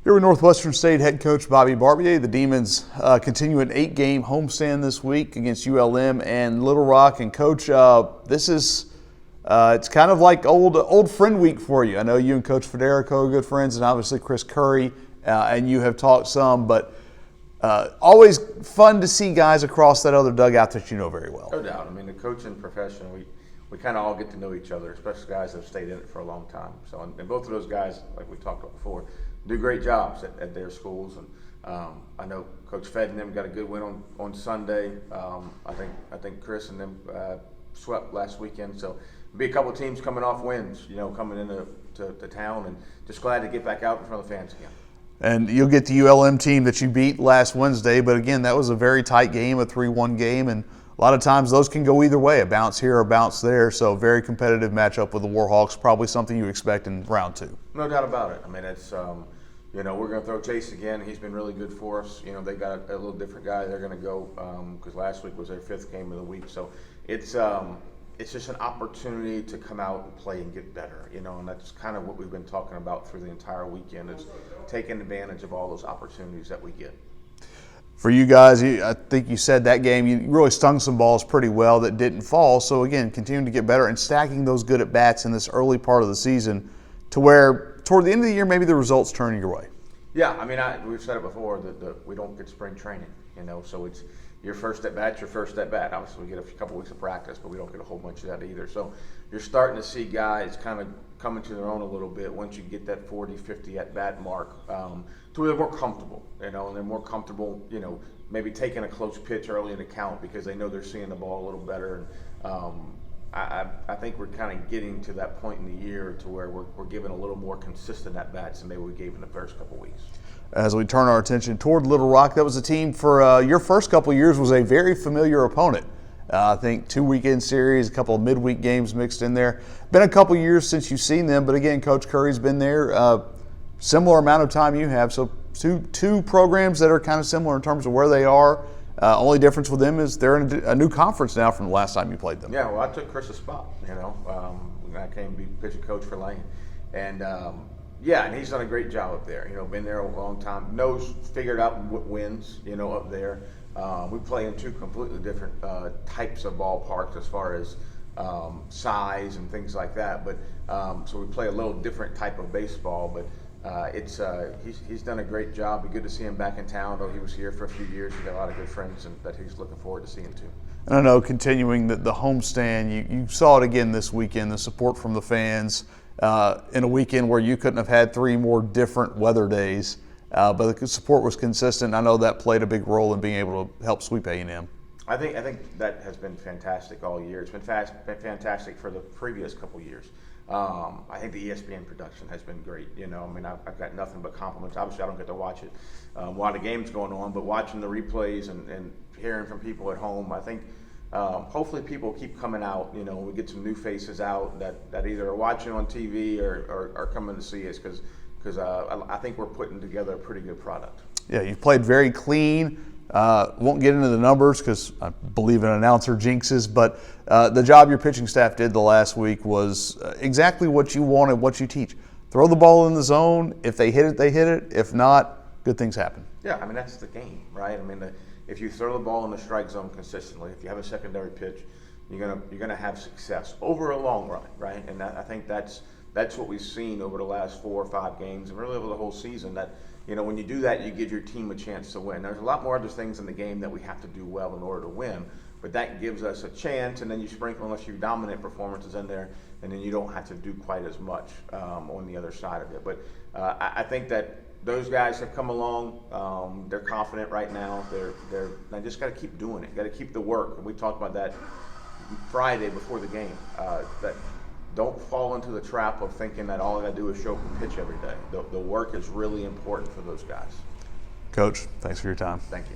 Here with Northwestern State head coach Bobby Barbier, the Demons continue an 8-game homestand this week against ULM and Little Rock. And Coach, this is it's kind of like old friend week for you. I know you and Coach Federico are good friends, and obviously Chris Curry, and you have talked some, but always fun to see guys across that other dugout that you know very well. No doubt. I mean, the coaching profession, we kind of all get to know each other, especially guys that have stayed in it for a long time. So, and both of those guys, like we talked about before, do great jobs at their schools. And I know Coach Fed and them got a good win on Sunday. I think Chris and them swept last weekend. So there'll be a couple of teams coming off wins, coming into town, and just glad to get back out in front of the fans again. And you'll get the ULM team that you beat last Wednesday, but again, that was a very tight game, a 3-1 game, and a lot of times those can go either way, a bounce here or a bounce there. So very competitive matchup with the Warhawks, probably something you expect in round 2. No doubt about it. I mean, it's we're going to throw Chase again. He's been really good for us. They got a little different guy they're going to go because last week was their 5th game of the week. So it's just an opportunity to come out and play and get better, and that's kind of what we've been talking about through the entire weekend, is taking advantage of all those opportunities that we get. For you guys, I think you said that game, you really stung some balls pretty well that didn't fall. So again, continuing to get better and stacking those good at bats in this early part of the season to where toward the end of the year, maybe the results turn your way. Yeah, I mean, we've said it before that we don't get spring training, so it's your first at bat, Obviously, we get a couple weeks of practice, but we don't get a whole bunch of that either. So you're starting to see guys kind of coming to their own a little bit once you get that 40, 50 at bat mark, to where they're more comfortable, and they're more comfortable, maybe taking a close pitch early in the count because they know they're seeing the ball a little better. And I think we're kind of getting to that point in the year to where we're giving a little more consistent at bats than maybe we gave in the first couple weeks. As we turn our attention toward Little Rock, that was a team for your first couple of years was a very familiar opponent. I think 2 weekend series, a couple of midweek games mixed in there. Been a couple years since you've seen them, but again, Coach Curry's been there. Similar amount of time you have, so two programs that are kind of similar in terms of where they are. Only difference with them is they're in a new conference now from the last time you played them. Yeah, well, I took Chris's spot, I came to be pitching coach for Lane. And and he's done a great job up there. Been there a long time. Figured out what wins, up there. We play in 2 completely different types of ballparks as far as size and things like that. But so we play a little different type of baseball. But he's done a great job. Be good to see him back in town. Though he was here for a few years, he's got a lot of good friends that he's looking forward to seeing too. And I know continuing the homestand, you saw it again this weekend. The support from the fans. In a weekend where you couldn't have had 3 more different weather days, but the support was consistent. I know that played a big role in being able to help sweep A&M. I think that has been fantastic all year. It's been fantastic for the previous couple years. I think the ESPN production has been great. I've got nothing but compliments. Obviously, I don't get to watch it while the game's going on, but watching the replays and hearing from people at home, I think hopefully people keep coming out, we get some new faces out that either are watching on TV or are coming to see us because I think we're putting together a pretty good product. Yeah, you've played very clean. Won't get into the numbers because I believe an announcer jinxes, but the job your pitching staff did the last week was exactly what you wanted, what you teach. Throw the ball in the zone. If they hit it, they hit it. If not, good things happen. Yeah, I mean, that's the game, right? I mean, if you throw the ball in the strike zone consistently, if you have a secondary pitch, you're gonna have success over a long run, right? And I think that's what we've seen over the last 4 or 5 games, and really over the whole season. That when you do that, you give your team a chance to win. There's a lot more other things in the game that we have to do well in order to win, but that gives us a chance. And then you sprinkle unless you dominant performances in there, and then you don't have to do quite as much on the other side of it. But I think that those guys have come along. They're confident right now. They just got to keep doing it. Got to keep the work. And we talked about that Friday before the game. That don't fall into the trap of thinking that all I got to do is show up and pitch every day. The work is really important for those guys. Coach, thanks for your time. Thank you.